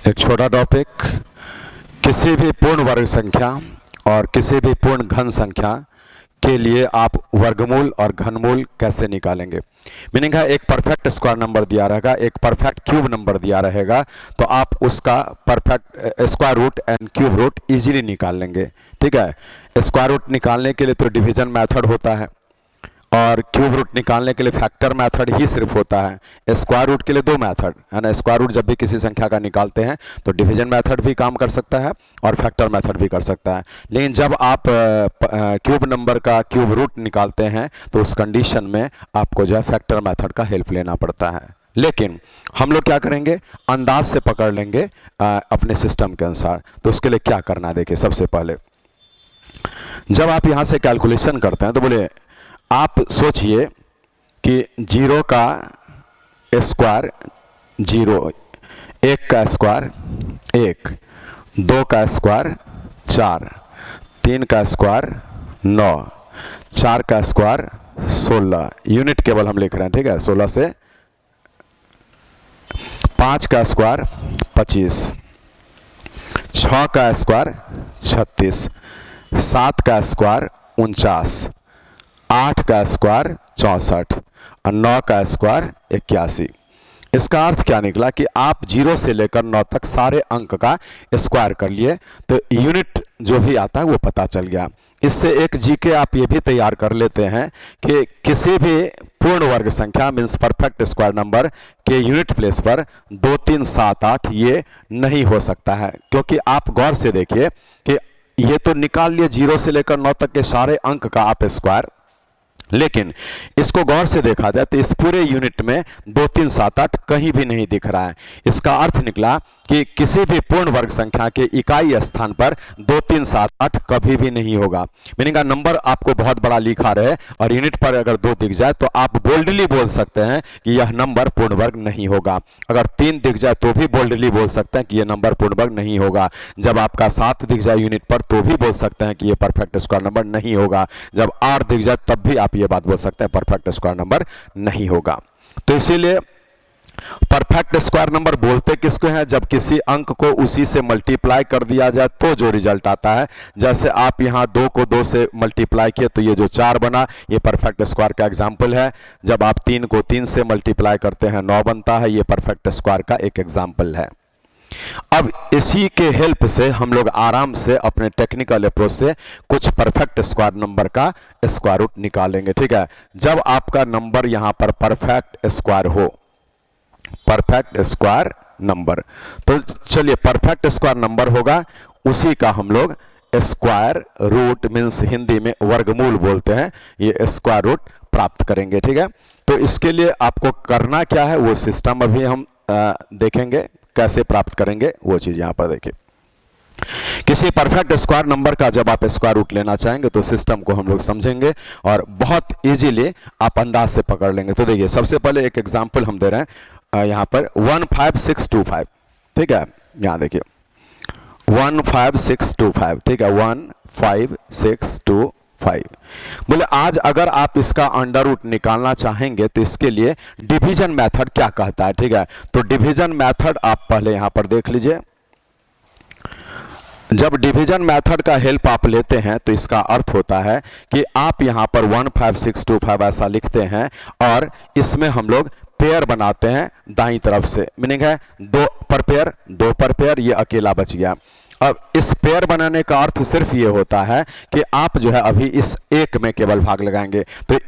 एक छोटा टॉपिक, किसी भी पूर्ण वर्ग संख्या और किसी भी पूर्ण घन संख्या के लिए आप वर्गमूल और घनमूल कैसे निकालेंगे। मीनिंग है एक परफेक्ट स्क्वायर नंबर दिया रहेगा, एक परफेक्ट क्यूब नंबर दिया रहेगा, तो आप उसका perfect square root and cube root easily निकाल लेंगे। ठीक है, स्क्वायर रूट निकालने के लिए तो डिवीजन मेथड होता है और क्यूब रूट निकालने के लिए फैक्टर मेथड ही सिर्फ होता है। स्क्वायर रूट के लिए दो मेथड है ना, स्क्वायर रूट जब भी किसी संख्या का निकालते हैं तो डिवीजन मेथड भी काम कर सकता है और फैक्टर मेथड भी कर सकता है। लेकिन जब आप क्यूब नंबर का क्यूब रूट निकालते हैं तो उस कंडीशन में आपको जो है फैक्टर मेथड का हेल्प लेना पड़ता है। लेकिन हम लोग क्या करेंगे, अंदाज से पकड़ लेंगे अपने सिस्टम के अनुसार। तो उसके लिए क्या करना है, देखिए सबसे पहले जब आप यहाँ से कैलकुलेशन करते हैं तो बोले आप सोचिए कि 0 का स्क्वायर 0, 1 का स्क्वायर 1, 2 का स्क्वायर 4, 3 का स्क्वायर 9, 4 का स्क्वायर 16, यूनिट केवल हम लिख रहे हैं। ठीक है, 16 से 5 का स्क्वायर 25, 6 का स्क्वायर 36, 7 का स्क्वायर 49, 8 का स्क्वायर 64 और 9 का स्क्वायर 81। इसका अर्थ क्या निकला कि आप 0 से लेकर 9 तक सारे अंक का स्क्वायर कर लिए तो यूनिट जो भी आता है वो पता चल गया। इससे एक जीके आप ये भी तैयार कर लेते हैं कि किसी भी पूर्ण वर्ग संख्या मीन्स परफेक्ट स्क्वायर नंबर के यूनिट प्लेस पर 2, 3, 7, 8 ये नहीं हो सकता है। क्योंकि आप गौर से देखिए कि ये तो निकाल लिए 0 से लेकर 9 तक के सारे अंक का आप स्क्वायर, लेकिन इसको गौर से देखा जाए तो इस पूरे यूनिट में 2, 3, 7, 8 कहीं भी नहीं दिख रहा है। इसका अर्थ निकला कि किसी भी पूर्ण वर्ग संख्या के इकाई स्थान पर 2, 3, 7, 8 कभी भी नहीं होगा। मीनिंग नंबर आपको बहुत बड़ा लिखा रहे और यूनिट पर अगर 2 दिख जाए तो आप बोल्डली बोल सकते हैं कि यह नंबर पूर्ण वर्ग नहीं होगा। अगर 3 दिख जाए तो भी बोल्डली बोल सकते हैं कि यह नंबर पूर्ण वर्ग नहीं होगा। जब आपका 7 दिख जाए यूनिट पर तो भी बोल सकते हैं कि यह परफेक्ट स्क्वायर नंबर नहीं होगा। जब 8 दिख जाए तब भी आप ये बात बोल सकते हैं परफेक्ट स्क्वायर नंबर नहीं होगा। तो इसीलिए परफेक्ट स्क्वायर नंबर बोलते किसको हैं, जब किसी अंक को उसी से मल्टीप्लाई कर दिया जाए तो जो रिजल्ट आता है। जैसे आप यहां 2 को 2 से मल्टीप्लाई किए तो ये जो 4 बना, ये परफेक्ट स्क्वायर का एग्जाम्पल है। जब आप 3 को 3 से मल्टीप्लाई करते हैं 9 बनता है, ये परफेक्ट स्क्वायर का एक एग्जाम्पल है। अब इसी के हेल्प से हम लोग आराम से अपने टेक्निकल अप्रोच से कुछ परफेक्ट स्क्वायर नंबर का स्क्वायर रूट निकालेंगे। ठीक है, जब आपका नंबर यहां पर परफेक्ट स्क्वायर हो, परफेक्ट स्क्वायर नंबर, तो चलिए परफेक्ट स्क्वायर नंबर होगा, उसी का हम लोग स्क्वायर रूट मीन्स हिंदी में वर्गमूल बोलते हैं, ये स्क्वायर रूट प्राप्त करेंगे। ठीक है, तो इसके लिए आपको करना क्या है वो सिस्टम अभी हम देखेंगे कैसे प्राप्त करेंगे वो चीज यहां पर देखिए। किसी परफेक्ट स्क्वायर नंबर का जब आप स्क्वायर रूट लेना चाहेंगे तो सिस्टम को हम लोग समझेंगे और बहुत इजीली आप अंदाज से पकड़ लेंगे। तो देखिए सबसे पहले एक एग्जांपल हम दे रहे हैं यहां पर 15625। ठीक है, यहां देखिए 15625। ठीक है, 15625। बोले आज अगर आप इसका अंडर रूट निकालना चाहेंगे तो इसके लिए डिवीजन मेथड क्या कहता है। ठीक है, तो डिवीजन मेथड आप पहले यहां पर देख लीजिए। जब डिवीजन मेथड का हेल्प आप लेते हैं तो इसका अर्थ होता है कि आप यहां पर 15625 ऐसा लिखते हैं और इसमें हम लोग पेयर बनाते हैं दाईं तरफ से। मीनिंग है 2 पर पेयर, ये अकेला बच गया। अब इस पेयर बनाने का अर्थ सिर्फ ये होता है कि आप जो है अभी इस एक में केवल भाग लगाएंगे। तो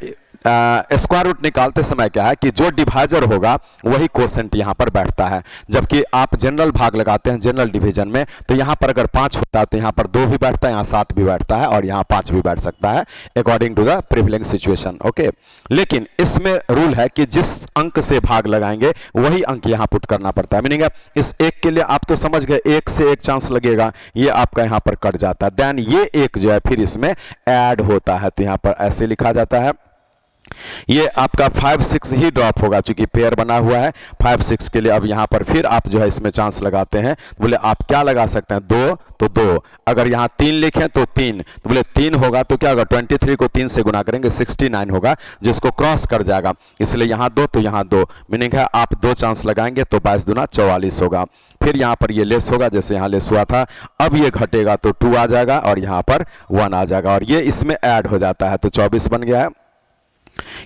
स्क्वायर रूट निकालते समय क्या है कि जो डिवाइजर होगा वही कोसेंट यहां पर बैठता है। जबकि आप जनरल भाग लगाते हैं जनरल डिवीजन में तो यहां पर अगर 5 होता है तो यहां पर 2 भी बैठता है, यहां 7 भी बैठता है और यहां 5 भी बैठ सकता है according to the privilege situation. Okay, लेकिन इसमें रूल है कि जिस अंक से भाग लगाएंगे वही अंक यहां पुट करना पड़ता है। मीनिंग है इस एक के लिए आप तो समझ गए 1 से 1 चांस लगेगा, ये आपका यहां पर कट जाता है। देन ये एक जो है फिर इसमें ऐड होता है तो यहां पर ऐसे लिखा जाता है ये आपका 5 6 ही ड्रॉप होगा, क्योंकि पेयर बना हुआ है 5 6 के लिए। अब यहाँ पर फिर आप जो है इसमें चांस लगाते हैं, तो बोले आप क्या लगा सकते हैं, 2 तो 2, अगर यहाँ 3 लिखें तो 3, तो बोले 3 होगा तो क्या होगा, 23 को 3 से गुना करेंगे 69 होगा, जिसको क्रॉस कर जाएगा, इसलिए यहाँ 2 तो यहाँ 2, मीनिंग है आप 2 चांस लगाएंगे तो 22 दूना 44 होगा। फिर यहाँ पर ये लेस होगा, जैसे यहाँ लेस हुआ था, अब ये घटेगा तो 2 आ जाएगा और यहाँ पर 1 आ जाएगा, और ये इसमें ऐड हो जाता है तो 24 बन गया है।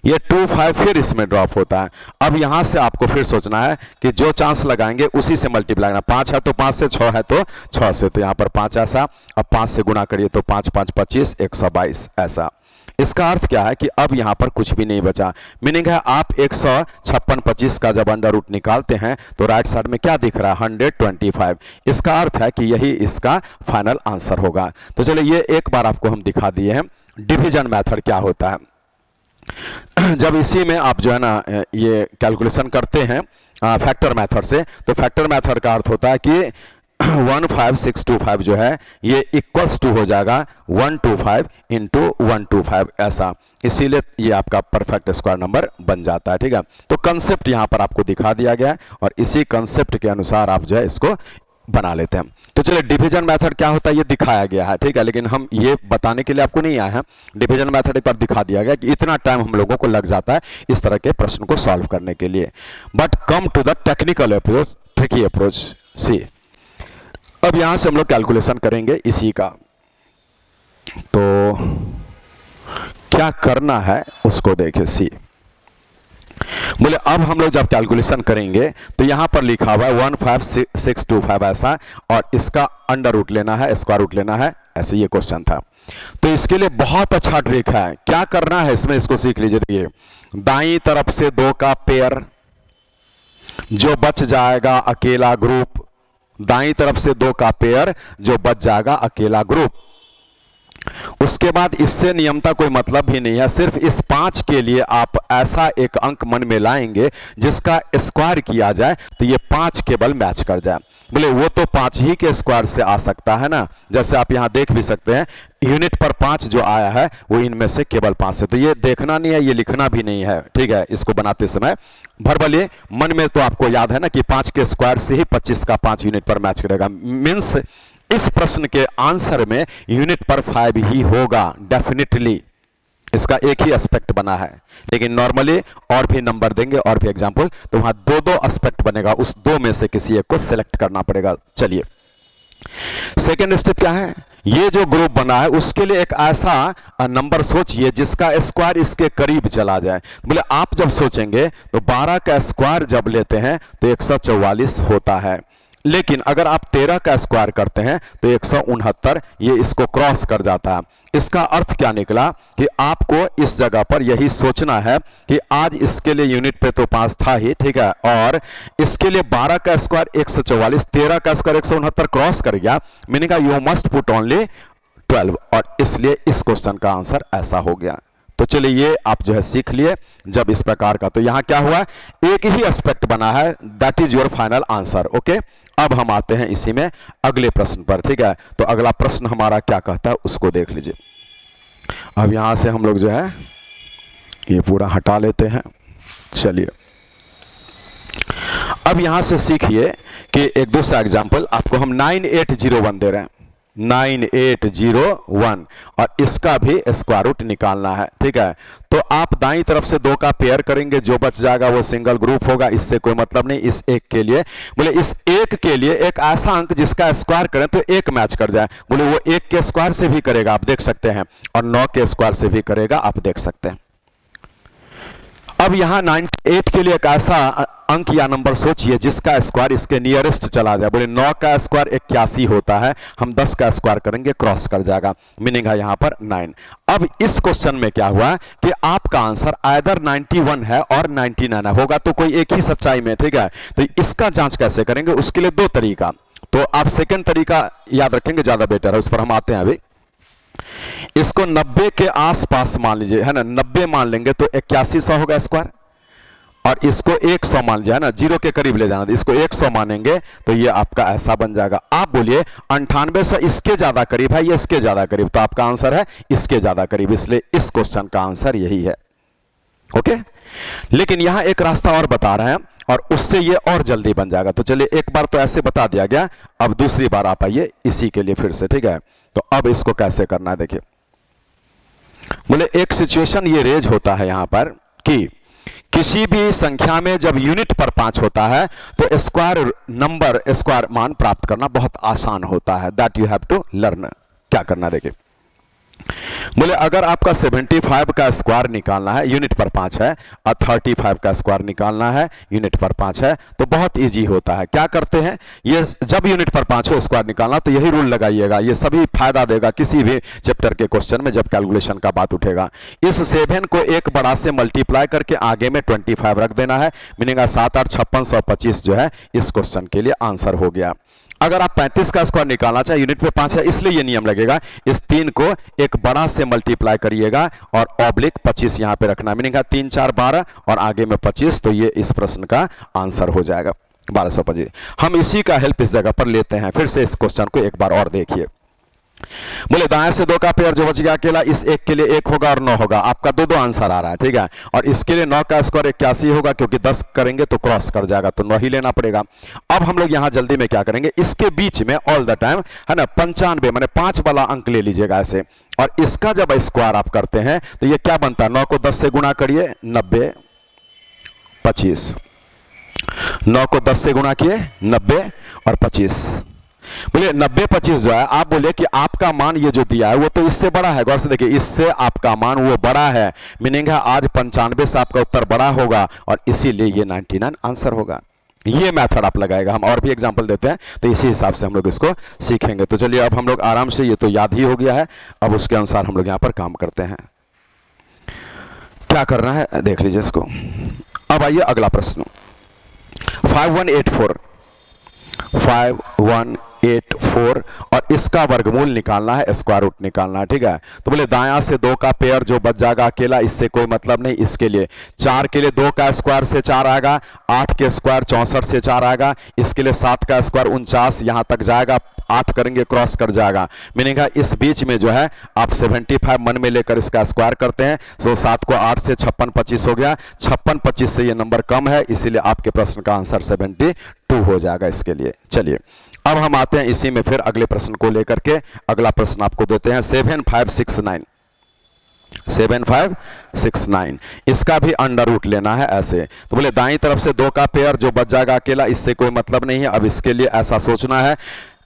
ये 2 5 फिर इसमें ड्रॉप होता है। अब यहां से आपको फिर सोचना है कि जो चांस लगाएंगे उसी से मल्टीप्लाई करना, 5 है तो 5 से, 6 है तो 6 से, तो यहां पर 5 ऐसा, अब 5 से गुना करिए तो 5 5 25 122 ऐसा। इसका अर्थ क्या है कि अब यहां पर कुछ भी नहीं बचा, मीनिंग है आप 156 25 का जब अंडर रूट निकालते हैं तो राइट साइड में क्या दिख रहा है, 125। इसका अर्थ है कि यही इसका फाइनल आंसर होगा। तो चलिए ये एक बार आपको हम दिखा दिए हैं डिवीजन मेथड क्या होता है। जब इसी में आप जो है ना ये कैलकुलेशन करते हैं फैक्टर मेथड से, तो फैक्टर मेथड का अर्थ होता है कि 15625 जो है ये इक्वल्स टू हो जाएगा 125 इंटू 125 ऐसा, इसीलिए ये आपका परफेक्ट स्क्वायर नंबर बन जाता है। ठीक है, तो कंसेप्ट यहां पर आपको दिखा दिया गया है और इसी कंसेप्ट के अनुसार आप जो है इसको बना लेते हैं। तो चलिए डिवीजन मेथड क्या होता है ये दिखाया गया है, ठीक है, लेकिन हम ये बताने के लिए आपको नहीं आए हैं। डिवीजन मेथड एक बार दिखा दिया गया कि इतना टाइम हम लोगों को लग जाता है इस तरह के प्रश्न को सॉल्व करने के लिए। But come to the technical approach, tricky approach C. अब यहां से हम लोग कैलकुलेशन करेंगे इसी का, तो क्या करना है उसको देखें सी। बोले अब हम लोग जब कैलकुलेशन करेंगे तो यहां पर लिखा हुआ है 15625 ऐसा, और इसका अंडर रूट लेना है, स्क्वायर रूट लेना है, ऐसे ये क्वेश्चन था। तो इसके लिए बहुत अच्छा ट्रिक है, क्या करना है इसमें, इसको सीख लीजिए। देखिए दाईं तरफ से 2 का पेयर, जो बच जाएगा अकेला ग्रुप, दाईं तरफ से 2 का पेयर जो बच जाएगा अकेला ग्रुप। उसके बाद इससे नियमता कोई मतलब भी नहीं है, सिर्फ इस 5 के लिए आप ऐसा एक अंक मन में लाएंगे जिसका स्क्वायर किया जाए तो ये 5 केवल मैच कर जाए। बोले वो तो 5 ही के स्क्वायर से आ सकता है ना, जैसे आप यहां देख भी सकते हैं यूनिट पर 5 जो आया है वो इनमें से केवल 5 है। तो ये देखना नहीं है, ये लिखना भी नहीं है, ठीक है, इसको बनाते समय भरबलिए मन में तो आपको याद है ना कि 5 के स्क्वायर से ही 25 का 5 यूनिट पर मैच करेगा, मीन्स इस प्रश्न के आंसर में यूनिट पर 5 ही होगा डेफिनेटली। इसका एक ही एस्पेक्ट बना है, लेकिन नॉर्मली और भी नंबर देंगे और भी एग्जांपल, तो वहां 2 एस्पेक्ट बनेगा, उस 2 में से किसी एक को सिलेक्ट करना पड़ेगा। चलिए सेकेंड स्टेप क्या है, ये जो ग्रुप बना है उसके लिए एक ऐसा नंबर सोचिए जिसका स्क्वायर इसके करीब चला जाए। बोले आप जब सोचेंगे तो 12 का स्क्वायर जब लेते हैं तो 144 होता है, लेकिन अगर आप 13 का स्क्वायर करते हैं तो 169, ये इसको क्रॉस कर जाता है। इसका अर्थ क्या निकला कि आपको इस जगह पर यही सोचना है कि आज इसके लिए यूनिट पे तो 5 था ही, ठीक है, और इसके लिए 12 का स्क्वायर 144, 13 का स्क्वायर 169 क्रॉस कर गया, meaning you must put only 12, और इसलिए इस क्वेश्चन का आंसर ऐसा हो गया। तो चलिए ये आप जो है सीख लिए जब इस प्रकार का, तो यहां क्या हुआ, एक ही एस्पेक्ट बना है, that is your final answer. Okay, अब हम आते हैं इसी में अगले प्रश्न पर, ठीक है। तो अगला प्रश्न हमारा क्या कहता है उसको देख लीजिए। अब यहां से हम लोग जो है ये पूरा हटा लेते हैं। चलिए अब यहां से सीखिए कि एक दूसरा एग्जांपल आपको हम 9801 दे रहे हैं, 9801, और इसका भी स्क्वायर रूट निकालना है, ठीक है। तो आप दाईं तरफ से 2 का पेयर करेंगे, जो बच जाएगा वो सिंगल ग्रुप होगा, इससे कोई मतलब नहीं। इस एक के लिए बोले इस एक के लिए एक ऐसा अंक जिसका स्क्वायर करें तो 1 मैच कर जाए, बोले वो 1 के स्क्वायर से भी करेगा, आप देख सकते हैं, और 9 के स्क्वायर से भी करेगा, आप देख सकते हैं। अब यहां 98 के लिए एक ऐसा अंक या नंबर सोचिए जिसका स्क्वायर इसके नियरेस्ट चला जाए। बोले 9 का स्क्वायर 81 होता है, हम 10 का स्क्वायर करेंगे, क्रॉस कर जाएगा, मीनिंग है यहां पर 9। अब इस क्वेश्चन में क्या हुआ कि आपका आंसर आइदर 91 है और 99 है, होगा तो कोई एक ही सच्चाई में, ठीक है। तो इसका जांच कैसे करेंगे, उसके लिए 2 तरीका, तो आप सेकेंड तरीका याद रखेंगे, ज्यादा बेटर है, उस पर हम आते हैं अभी। इसको 90 के आसपास मान लीजिए, है ना, 90 मान लेंगे तो 8100 होगा स्क्वायर, और इसको 100 मान लीजिए, है ना, 0 के करीब ले जाना, इसको 100 मानेंगे तो ये आपका ऐसा बन जाएगा। आप बोलिए 98 से इसके ज्यादा करीब है, ये इसके ज्यादा करीब, तो आपका आंसर है इसके ज्यादा करीब, इसलिए इस क्वेश्चन का आंसर यही है। ओके, लेकिन यहां एक रास्ता और बता रहे हैं और उससे ये और जल्दी बन जाएगा। तो चलिए, एक बार तो ऐसे बता दिया गया, अब दूसरी बार आप आइए इसी के लिए फिर से, ठीक है। तो अब इसको कैसे करना है देखिए, बोले एक सिचुएशन ये रेज होता है यहां पर कि किसी भी संख्या में जब यूनिट पर 5 होता है तो स्क्वायर नंबर, स्क्वायर मान प्राप्त करना बहुत आसान होता है। That you have to learn. क्या करना देखिए, बोले अगर आपका 75 का स्क्वायर निकालना है, यूनिट पर 5 है, और 35 का स्क्वायर निकालना है, यूनिट पर 5 है, तो बहुत इजी होता है। क्या करते हैं, ये जब यूनिट पर 5 हो स्क्वायर निकालना, तो यही रूल लगाइएगा। ये सभी फायदा देगा किसी भी चैप्टर के क्वेश्चन में जब कैलकुलेशन का बात उठेगा। इस 7 को एक बड़ा से मल्टीप्लाई करके आगे में 25 रख देना है, मीनिंग 7 8 56 125 जो है इस क्वेश्चन के लिए आंसर हो गया। अगर आप 35 का स्क्वायर निकालना चाहे, यूनिट पे 5 है इसलिए ये नियम लगेगा, इस 3 को एक बड़ा से मल्टीप्लाई करिएगा और ऑब्लिक 25 यहां पे रखना, मीनिंग 3 4 12 और आगे में 25, तो ये इस प्रश्न का आंसर हो जाएगा 1225। हम इसी का हेल्प इस जगह पर लेते हैं। फिर से इस क्वेश्चन को एक बार और देखिए, बोले दाएं से 2 का पेयर जो बच गया अकेला, इस एक के लिए 1 होगा और 9 होगा। आपका दो आंसर आ रहा है, ठीक है। और इसके लिए 9 का स्क्वायर 81 होगा, क्योंकि 10 करेंगे तो क्रॉस कर जाएगा, तो 9 ही लेना पड़ेगा। अब हम लोग यहां जल्दी में क्या करेंगे, इसके बीच में ऑल द टाइम है ना 95 माने 5 वाला अंक ले लीजिएगा ऐसे, और इसका जब स्क्वायर आप करते हैं तो ये क्या बनता है, 9 को 10 से गुणा करिए 90 25, 9 को 10 से गुणा किए 90 और 25, बोलिए 90 25 जो है, आप बोले कि आपका मान ये जो दिया है वो तो इससे बड़ा है। गौर से देखिए, इससे आपका मान वो बड़ा है, मीनिंग है आज 95 से आपका उत्तर बड़ा होगा और इसीलिए ये 99 आंसर होगा। ये मेथड आप लगाएगा। हम और भी एग्जांपल देते हैं तो इसी हिसाब से हम लोग इसको सीखेंगे। तो चलिए अब हम लोग आराम से, ये तो याद ही हो गया है, अब उसके अनुसार हम लोग यहां पर काम करते हैं। क्या करना है देख लीजिए इसको। अब आइए अगला प्रश्न, 5184 और इसका वर्गमूल निकालना है, स्क्वायर रूट निकालना है, ठीक है। तो बोले दायां से 2 का पेयर जो बच जाएगा अकेला, इससे कोई मतलब नहीं। इसके लिए 4 के लिए 2 का स्क्वायर से 4 आएगा, 8 के स्क्वायर 64 से 4 आएगा, इसके लिए 7 का स्क्वायर 49 यहां तक जाएगा, 8 करेंगे क्रॉस कर जाएगा, मीनिंग है इस बीच में जो है आप 75 मन में लेकर इसका स्क्वायर करते हैं, तो 7 को 8 से 56 25 हो गया, 56 25 से ये नंबर कम है, इसीलिए आपके प्रश्न का आंसर 72 हो जाएगा इसके लिए। चलिए अब हम आते हैं इसी में फिर अगले प्रश्न को लेकर के। अगला प्रश्न आपको देते हैं 7569, 7569, इसका भी अंडर रूट लेना है ऐसे। तो बोले दाईं तरफ से 2 का पेयर जो बच जाएगा अकेला, इससे कोई मतलब नहीं है। अब इसके लिए ऐसा सोचना है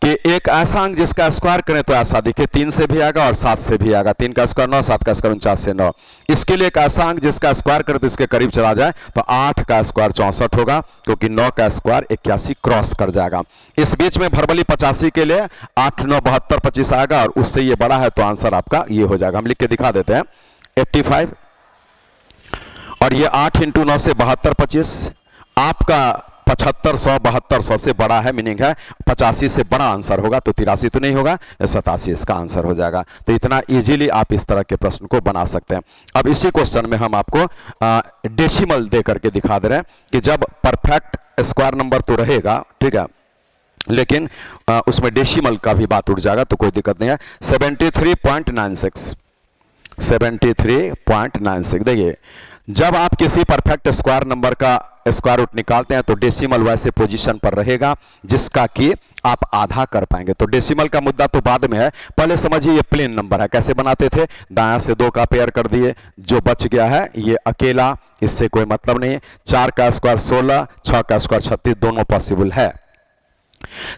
कि एक ऐसा अंक जिसका स्क्वायर करें तो ऐसा दिखे, 3 से भी आएगा और 7 से भी आएगा, 3 का स्क्वायर 9, 7 का स्क्वायर 49 से 9। इसके लिए एक ऐसा अंक जिसका स्क्वायर करें तो इसके करीब चला जाए, तो 8 का स्क्वायर 64 होगा, क्योंकि 9 का स्क्वायर 81 क्रॉस कर जाएगा। इस बीच में भरबली 85 के लिए 8 9 72 25 आएगा और उससे ये बड़ा है, तो आंसर आपका ये हो जाएगा। हम लिख के दिखा देते हैं 85, और ये 8 × 9 से 72 25, आपका 7500 7200 से बड़ा है, मीनिंग है 85 से बड़ा आंसर होगा, तो 83 तो नहीं होगा, 87 इसका आंसर हो जाएगा। तो इतना इजीली आप इस तरह के प्रश्न को बना सकते हैं। अब इसी क्वेश्चन में हम आपको डेसिमल दे करके दिखा दे रहे हैं कि जब परफेक्ट स्क्वायर नंबर तो रहेगा, ठीक है, लेकिन उसमें डेसिमल का भी बात उठ जाएगा, तो कोई दिक्कत नहीं है। 73.96, 73.96। देखिए जब आप किसी परफेक्ट स्क्वायर नंबर का स्क्वायर रूट निकालते हैं तो डेसिमल वैसे पोजीशन पर रहेगा जिसका कि आप आधा कर पाएंगे। तो डेसिमल का मुद्दा तो बाद में है, पहले समझिए ये प्लेन नंबर है। कैसे बनाते थे, दायां से 2 का पेयर कर दिए, जो बच गया है ये अकेला, इससे कोई मतलब नहीं है। 4 का स्क्वायर 16, 6 का स्क्वायर 36, दोनों पॉसिबल है।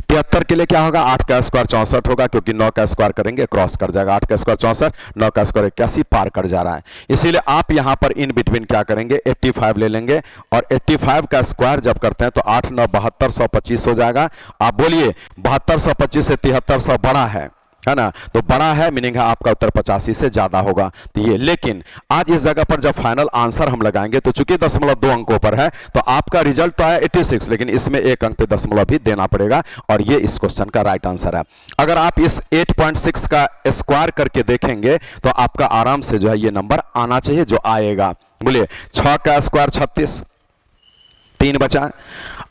73 के लिए क्या होगा, 8 का स्क्वायर 64 होगा, क्योंकि 9 का स्क्वायर करेंगे क्रॉस कर जाएगा, 8 का स्क्वायर 64, 9 का स्क्वायर 81 पार कर जा रहा है। इसीलिए आप यहां पर इन बिटवीन क्या करेंगे, 85 ले लेंगे, और 85 का स्क्वायर जब करते हैं तो 8 9 72 125 हो जाएगा। आप बोलिए 72 125 से 7300 बड़ा है ना, तो बड़ा है, मीनिंग है आपका उत्तर 85 से ज्यादा होगा। तो ये, लेकिन आज इस जगह पर जब फाइनल आंसर हम लगाएंगे तो चूंकि 0.2 अंकों पर है, तो आपका रिजल्ट तो आया 86, लेकिन इसमें 1 अंक पे दशमलव भी देना पड़ेगा, और ये इस क्वेश्चन का राइट आंसर है। अगर आप इस 8.6 का स्क्वायर करके देखेंगे तो आपका आराम से जो है ये नंबर आना चाहिए, जो आएगा। बोलिए 6 का स्क्वायर 36, 3 बचा,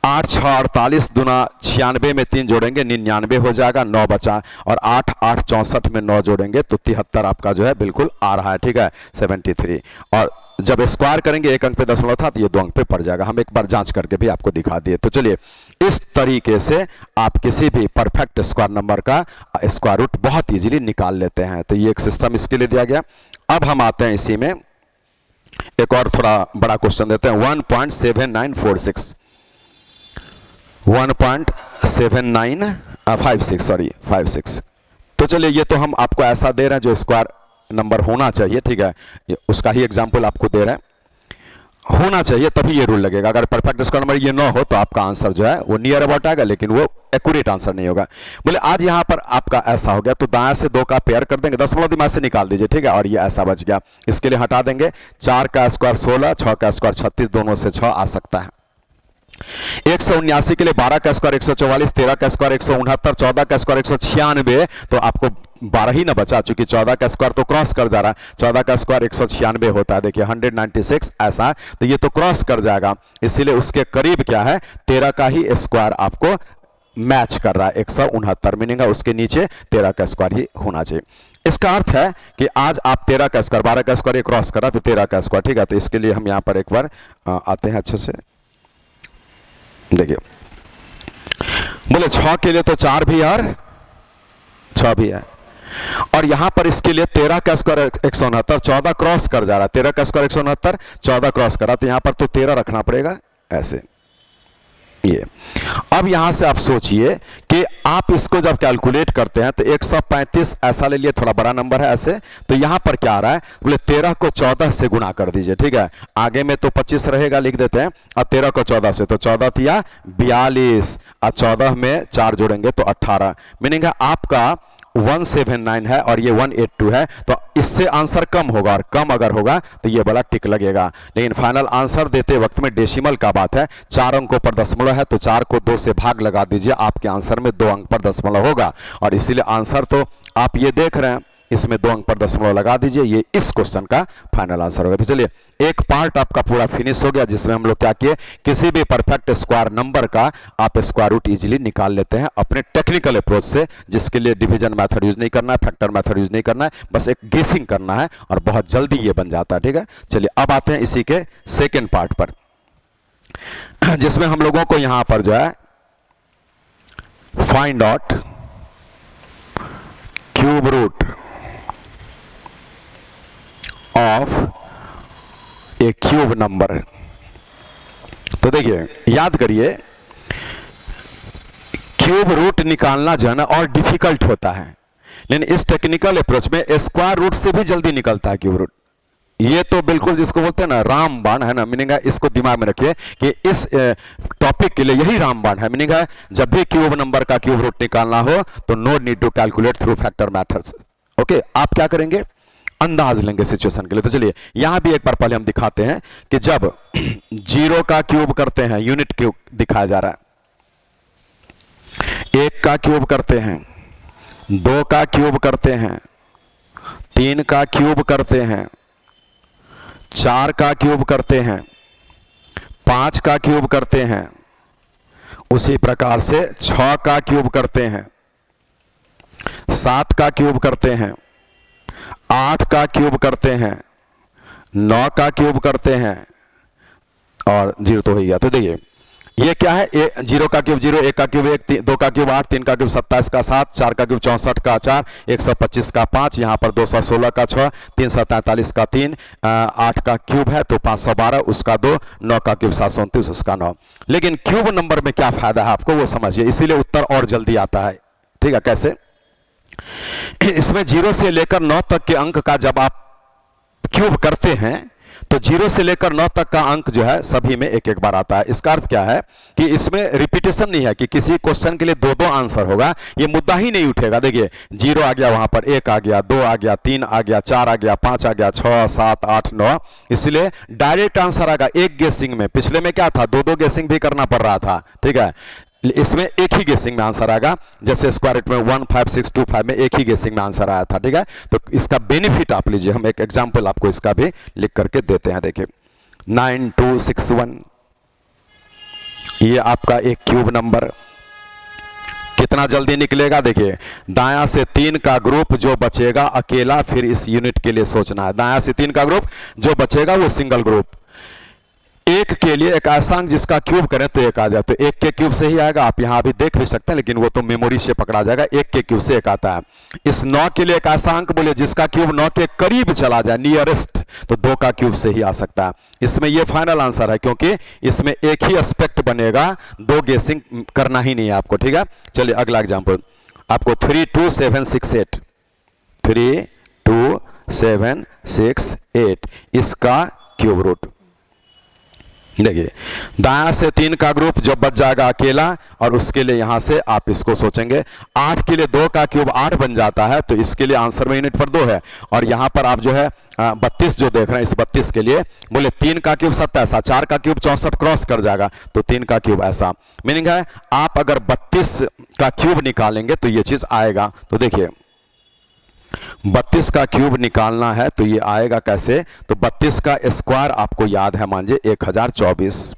8 6 48 दूना 96 में 3 जोड़ेंगे 99 हो जाएगा, 9 बचा, और 8 8 64 में 9 जोड़ेंगे तो 73 आपका जो है बिल्कुल आ रहा है, ठीक है, 73। और जब स्क्वायर करेंगे एक अंक पे दशमलव था तो ये 2 अंक पे पड़ जाएगा। हम एक बार जांच करके भी आपको दिखा दिए। तो चलिए इस तरीके से आप किसी भी परफेक्ट स्क्वायर नंबर का स्क्वायर रूट बहुत इजीली निकाल लेते हैं। तो ये एक सिस्टम इसके लिए दिया गया। अब हम आते हैं इसी में एक और थोड़ा बड़ा क्वेश्चन देते हैं 1.7946 1.7956 तो चलिए ये तो हम आपको ऐसा दे रहे हैं जो स्क्वायर नंबर होना चाहिए, ठीक है, उसका ही एग्जांपल आपको दे रहे हैं। होना चाहिए तभी ये रूल लगेगा। अगर परफेक्ट स्क्वायर नंबर ये ना हो तो आपका आंसर जो है वो नियर अबाउट आएगा, लेकिन वो एक्यूरेट आंसर नहीं होगा। बोले आज यहां पर आपका ऐसा हो गया तो दाएं से 2 का पेयर कर देंगे, दशमलव दिमाग से निकाल दीजिए, ठीक है, और ये ऐसा बच गया। इसके लिए हटा देंगे 4 का स्क्वायर 16, 6 का स्क्वायर 36, दोनों से 6 आ सकता है। 179 के लिए 12 का स्क्वायर 144, 13 का स्क्वायर 169, 14 का स्क्वायर 196, तो आपको 12 ही ना बचा, चूंकि 14 का स्क्वायर तो क्रॉस कर जा रहा है। 14 का स्क्वायर 196 होता है, देखिए 196 ऐसा, तो ये तो क्रॉस कर जाएगा, इसीलिए उसके करीब क्या है 13 का ही स्क्वायर आपको मैच कर रहा है 169, मीनिंग है उसके नीचे 13 का स्क्वायर ही होना चाहिए। इसका अर्थ है कि आज आप 13 का स्क्वायर 12 का स्क्वायर ये क्रॉस कर रहा है तो 13 का स्क्वायर, ठीक है। तो इसके लिए हम यहां पर एक बार आते हैं अच्छे से, देखिए बोले 6 के लिए तो 4 भी है और 6 भी है, और यहां पर इसके लिए 13 का स्क्वायर 169, 14 क्रॉस कर जा रहा है, 13 का स्क्वायर 169, 14 क्रॉस कर रहा, तो यहां पर तो 13 रखना पड़ेगा ऐसे ये। अब यहां से आप सोचिए कि आप इसको जब कैलकुलेट करते हैं तो 135 ऐसा ले लिए, थोड़ा बड़ा नंबर है ऐसे, तो यहां पर क्या आ रहा है बोले 13 को 14 से गुणा कर दीजिए, ठीक है। आगे में तो 25 रहेगा, लिख देते हैं, और 13 को 14 से, तो 14 तिया 42, और 14 में 4 जोड़ेंगे तो 18, मीनिंग है आपका 179 है और ये 182 है, तो इससे आंसर कम होगा, और कम अगर होगा तो ये बड़ा टिक लगेगा। लेकिन फाइनल आंसर देते वक्त में डेसिमल का बात है, 4 अंकों पर दशमलव है, तो 4 को 2 से भाग लगा दीजिए, आपके आंसर में 2 अंक पर दशमलव होगा, और इसीलिए आंसर तो आप ये देख रहे हैं, इसमें 2 अंक पर दशमलव लगा दीजिए, ये इस क्वेश्चन का फाइनल आंसर होगा। तो चलिए एक पार्ट आपका पूरा फिनिश हो गया, जिसमें हम लोग क्या किए, किसी भी परफेक्ट स्क्वायर नंबर का आप स्क्वायर रूट इजीली निकाल लेते हैं अपने टेक्निकल अप्रोच से, जिसके लिए डिवीजन मेथड यूज नहीं करना है, फैक्टर मेथड यूज नहीं करना है, बस एक गेसिंग करना है और बहुत जल्दी ये बन जाता है, ठीक है। चलिए अब आते हैं इसी के सेकेंड पार्ट पर, जिसमें हम लोगों को यहां पर जो है find out cube root of a cube number. तो देखिए याद करिए, क्यूब रूट निकालना जो है ना और डिफिकल्ट होता है, लेकिन इस टेक्निकल अप्रोच में स्क्वायर रूट से भी जल्दी निकलता है क्यूब रूट। ये तो बिल्कुल जिसको बोलते हैं ना रामबाण है ना, मीनिंग है इसको दिमाग में रखिए कि इस टॉपिक के लिए यही रामबाण है, मीनिंग है जब भी क्यूब नंबर का क्यूब रूट निकालना हो तो no need to calculate through factor methods. Okay, आप क्या करेंगे, अंदाज लेंगे सिचुएशन के लिए। तो चलिए यहां भी एक बार पहले हम दिखाते हैं कि जब 0 का क्यूब करते हैं, यूनिट क्यूब दिखाया जा रहा है, 1 का क्यूब करते हैं, 2 का क्यूब करते हैं, 3 का क्यूब करते हैं, 4 का क्यूब करते हैं, 5 का क्यूब करते हैं, उसी प्रकार से 6 का क्यूब करते हैं, 7 का क्यूब करते हैं, 8 का क्यूब करते हैं, 9 का क्यूब करते हैं, और 0 तो हो गया। तो देखिए ये क्या है, 0 का क्यूब 0, 1 का क्यूब 1, 2 का क्यूब 8, 3 का क्यूब 27 का 7, 4 का क्यूब 64 का 4, 125 का 5, यहाँ पर 216 का 6, 343 का 3, 8 का क्यूब है तो 512 उसका 2, 9 का क्यूब 729 उसका 9। लेकिन क्यूब नंबर में क्या फायदा है आपको वो समझिए, इसीलिए उत्तर और जल्दी आता है, ठीक है। कैसे, इसमें 0 से लेकर 9 तक के अंक का जब आप क्यूब करते हैं तो 0 से लेकर 9 तक का अंक जो है सभी में एक एक बार आता है। इसका अर्थ क्या है कि इसमें रिपीटेशन नहीं है कि किसी क्वेश्चन के लिए 2-2 आंसर होगा, ये मुद्दा ही नहीं उठेगा। देखिए 0 आ गया, वहां पर 1 आ गया, 2 आ गया, 3 आ गया, 4 आ गया, 5 आ गया, 6, 7, 8, 9, इसलिए डायरेक्ट आंसर आएगा एक गेसिंग में। पिछले में क्या था, 2-2 गेसिंग भी करना पड़ रहा था, ठीक है, इसमें एक ही गेसिंग में आंसर आएगा, जैसे स्क्वायर रूट में 15625 में एक ही गेसिंग में आंसर आया था, ठीक है। तो इसका बेनिफिट आप लीजिए, हम एक एग्जांपल आपको इसका भी लिख करके देते हैं। देखिए 9261 ये आपका एक क्यूब नंबर कितना जल्दी निकलेगा देखिए, दायां से 3 का ग्रुप जो बचेगा अकेला, फिर इस यूनिट के लिए सोचना है। दायां से 3 का ग्रुप जो बचेगा वो सिंगल ग्रुप, एक के लिए एक ऐसा अंक जिसका क्यूब करें तो एक आ जाए, तो एक के क्यूब से ही आएगा। आप यहां अभी देख भी सकते हैं, लेकिन वो तो मेमोरी से पकड़ा जाएगा। एक के क्यूब से एक आता है। इस 9 के लिए एक ऐसा अंक बोले जिसका क्यूब 9 के करीब चला जाए, नियरेस्ट, तो 2 का क्यूब से ही आ सकता है। इसमें ये फाइनल आंसर है, क्योंकि इसमें एक ही एस्पेक्ट बनेगा, 2 गेसिंग करना ही नहीं है आपको, ठीक है। चलिए अगला एग्जाम्पल, आपको 3 2 7 6 8 3 2 7 6 8 इसका क्यूब रूट। देखिए, दायां से 3 का ग्रुप जो बच जाएगा अकेला, और उसके लिए यहां से आप इसको सोचेंगे। 8 के लिए 2 का क्यूब 8 बन जाता है, तो इसके लिए आंसर में यूनिट पर 2 है। और यहां पर आप जो है 32 जो देख रहे हैं, इस 32 के लिए बोले 3 का क्यूब 27, 4 का क्यूब 64 क्रॉस कर जाएगा, तो 3 का क्यूब ऐसा। मीनिंग है आप अगर 32 का क्यूब निकालेंगे तो ये चीज आएगा। तो देखिए 32 का क्यूब निकालना है तो ये आएगा कैसे, तो 32 का स्क्वायर आपको याद है, मानिए 1024।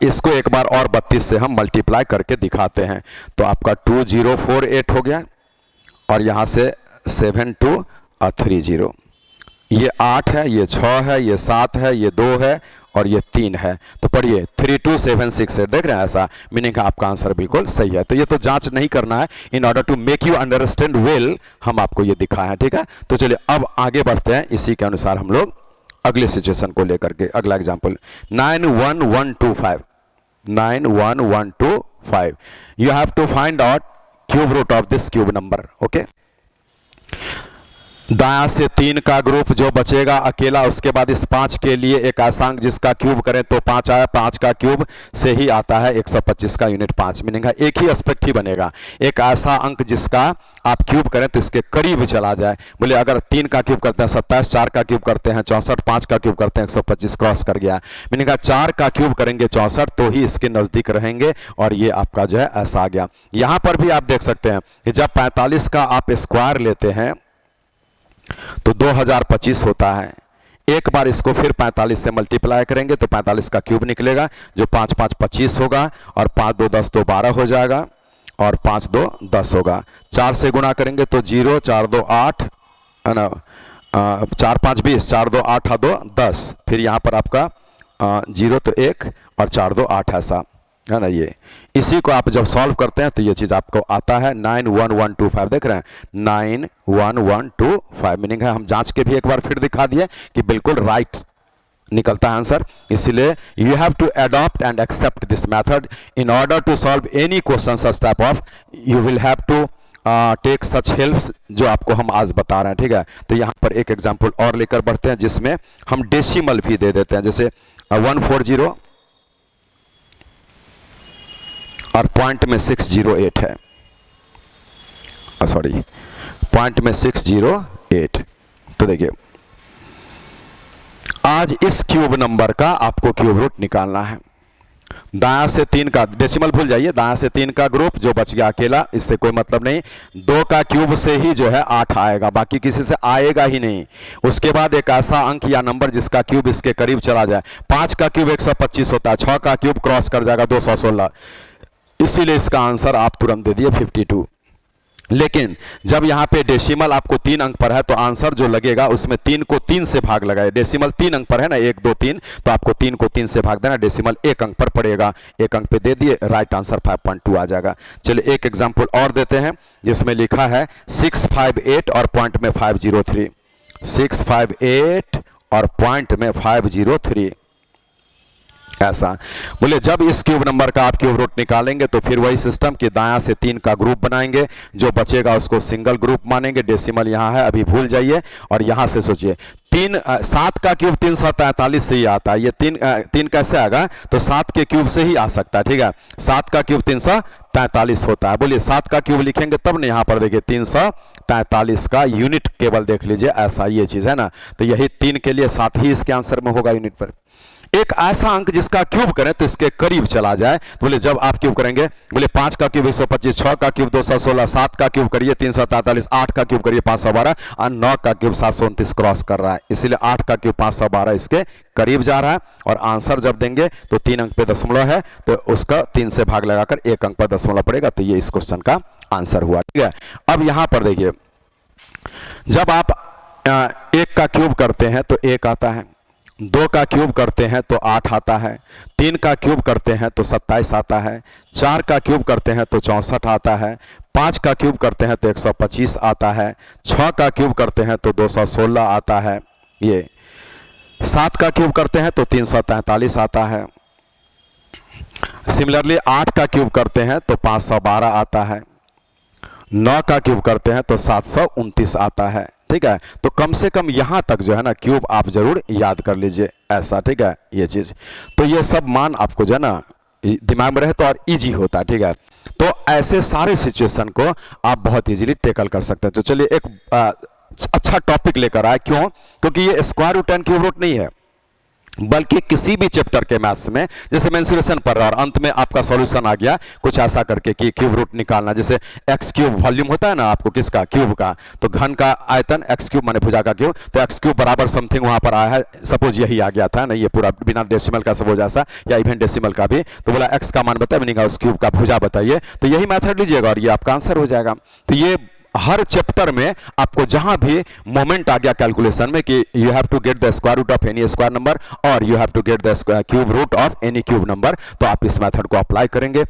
इसको एक बार और 32 से हम मल्टीप्लाई करके दिखाते हैं, तो आपका 2048 हो गया, और यहां से 7230। ये 8 है, ये 6 है, ये 7 है, ये 2 है, और ये 3 है। तो पढ़िए 32768, देख रहे हैं ऐसा, मीनिंग आपका आंसर बिल्कुल सही है। तो ये तो जांच नहीं करना है, in order to make you understand well हम आपको ये दिखाए हैं, ठीक है। तो चलिए अब आगे बढ़ते हैं, इसी के अनुसार हम लोग अगले सिचुएशन को लेकर के। अगला example 91125 91125, you have to find out cube root of this cube number. Okay, दायां से 3 का ग्रुप जो बचेगा अकेला, उसके बाद इस 5 के लिए एक ऐसा अंक जिसका क्यूब करें तो 5 आया, 5 का क्यूब से ही आता है 125 का यूनिट 5। मीनिंग है एक ही एस्पेक्ट ही बनेगा, एक ऐसा अंक जिसका आप क्यूब करें तो इसके करीब चला जाए। बोले अगर 3 का क्यूब करते हैं 27, 4 का क्यूब करते हैं 64, 5 का क्यूब करते हैं 125 क्रॉस कर गया। मीनिंग 4 का क्यूब करेंगे 64 तो ही इसके नजदीक रहेंगे, और ये आपका जो है ऐसा आ गया। यहां पर भी आप देख सकते हैं कि जब 45 का आप स्क्वायर लेते हैं तो 2025 होता है। एक बार इसको फिर 45 से मल्टीप्लाई करेंगे तो 45 का क्यूब निकलेगा, जो 5 5 25 होगा, और 5 2 10 2 12 हो जाएगा, और 5 2 10 होगा। 4 से गुणा करेंगे तो 0 4 2 8 है ना, 4 5 20, 4 2 8 2 10, फिर यहाँ पर आपका 0 तो 1 और 4 2 8 ऐसा है ना। ये इसी को आप जब सॉल्व करते हैं तो ये चीज आपको आता है 91125, देख रहे हैं 91125। मीनिंग है हम जांच के भी एक बार फिर दिखा दिए कि बिल्कुल राइट निकलता है आंसर। इसलिए you have to adopt and accept this method in order to solve any question such type of, you will have to take such helps जो आपको हम आज बता रहे हैं, ठीक है। तो यहाँ पर एक एग्जाम्पल और लेकर बढ़ते हैं जिसमें हम डेसिमल भी दे देते हैं, जैसे 140 और पॉइंट में 608 है, सॉरी पॉइंट में 608। तो देखिए आज इस क्यूब नंबर का आपको क्यूब रूट निकालना है। दायां से 3 का, डेसिमल भूल जाइए, दायां से 3 का ग्रुप जो बच गया अकेला, इससे कोई मतलब नहीं। 2 का क्यूब से ही जो है 8 आएगा, बाकी किसी से आएगा ही नहीं। उसके बाद एक ऐसा अंक या नंबर जिसका क्यूब इसके करीब चला जाए। 5 का क्यूब 125 होता है, 6 का क्यूब क्रॉस कर जाएगा 216, इसीलिए इसका आंसर आप तुरंत दे दिए 52। लेकिन जब यहाँ पे डेसिमल आपको 3 अंक पर है तो आंसर जो लगेगा उसमें 3 को 3 से भाग लगाए। डेसिमल 3 अंक पर है ना, 1 2 3, तो आपको 3 को 3 से भाग देना, डेसिमल 1 अंक पर पड़ेगा, 1 अंक पे दे दिए, राइट आंसर 5.2 आ जाएगा। चलिए एक एग्जांपल और देते हैं जिसमें लिखा है 658 और पॉइंट में 503, 658 और पॉइंट में 503 ऐसा। बोले जब इस क्यूब नंबर का आप क्यूब रूट निकालेंगे तो फिर वही सिस्टम कि दायां से 3 का ग्रुप बनाएंगे, जो बचेगा उसको सिंगल ग्रुप मानेंगे। डेसिमल यहां है, अभी भूल जाइए, और यहां से सोचिए 7 का क्यूब 343 से ही आता है। ये 3 कैसे आएगा, तो 7 के क्यूब से ही आ सकता है, ठीक है। 7 का क्यूब 343 होता है। बोलिए 7 का क्यूब लिखेंगे तब ना, यहां पर देखिए 343 का यूनिट केवल देख लीजिए, ऐसा ये चीज है ना। तो यही 3 के लिए 7 ही इसके आंसर में होगा यूनिट पर। एक ऐसा अंक जिसका क्यूब करें तो इसके करीब चला जाए, तो बोले जब आप क्यूब करेंगे, बोले 5 का क्यूब 125, 6 का क्यूब 216, 7 का क्यूब करिए 343, 8 का क्यूब करिए 512 और 9 का क्यूब 729 क्रॉस कर रहा है, इसलिए 8 का क्यूब 512 इसके करीब जा रहा है। और आंसर जब देंगे तो 3 अंक पे दशमलव है, तो उसका 3 से भाग लगाकर 1 अंक पर दशमलव पड़ेगा, तो ये इस क्वेश्चन का आंसर हुआ। ठीक है, अब यहां पर देखिए, जब आप 1 का क्यूब करते हैं तो 1 आता है, 2 का क्यूब करते हैं तो 8 आता है, 3 का क्यूब करते हैं तो 27 आता है, 4 का क्यूब करते हैं तो 64 आता है, 5 का क्यूब करते हैं तो 125 आता है, 6 का क्यूब करते हैं तो 216 आता है, ये 7 का क्यूब करते हैं तो 343 आता है, सिमिलरली 8 का क्यूब करते हैं तो 512 आता है, 9 का क्यूब करते हैं तो 729 आता है। ठीक है, तो कम से कम यहां तक जो है ना क्यूब आप जरूर याद कर लीजिए ऐसा। ठीक है, ये चीज, तो ये सब मान आपको जो है ना दिमाग में रहे तो और इजी होता है। ठीक है, तो ऐसे सारे सिचुएशन को आप बहुत इजीली टेकल कर सकते हैं। तो चलिए एक अच्छा टॉपिक लेकर आए, क्यों? क्योंकि ये square root and cube root नहीं है, बल्कि किसी भी चैप्टर के मैथ्स में, जैसे मेंसुरेशन पढ़ रहा और अंत में आपका सॉल्यूशन आ गया कुछ ऐसा करके कि क्यूब रूट निकालना, जैसे एक्स क्यूब वॉल्यूम होता है ना आपको किसका, क्यूब का, तो घन का आयतन एक्स क्यूब माने भुजा का क्यूब, तो एक्स क्यूब बराबर समथिंग वहां पर आया है, सपोज यही आ गया था ना, ये पूरा बिना डेसिमल का सपोज ऐसा, या इवन डेसिमल का भी, तो बोला एक्स का मान बताया, मीनिंग उस क्यूब का भुजा बताइए, तो यही मेथड लीजिएगा और ये आपका आंसर हो जाएगा। तो ये हर चैप्टर में आपको जहां भी मोमेंट आ गया कैलकुलेशन में कि you have to get the square root of any square number और you have to get the cube root of any cube number, तो आप इस मेथड को अप्लाई करेंगे।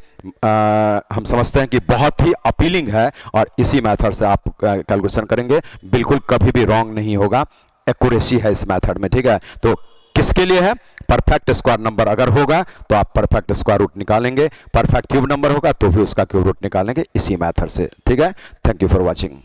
हम समझते हैं कि बहुत ही अपीलिंग है और इसी मेथड से आप कैलकुलेशन करेंगे, बिल्कुल कभी भी रॉन्ग नहीं होगा, एक्यूरेसी है इस मेथड में। ठीक है, तो किसके लिए है? परफेक्ट स्क्वायर नंबर अगर होगा तो आप परफेक्ट स्क्वायर रूट निकालेंगे, परफेक्ट क्यूब नंबर होगा तो भी उसका क्यूब रूट निकालेंगे इसी मेथड से। ठीक है, थैंक यू फॉर वॉचिंग।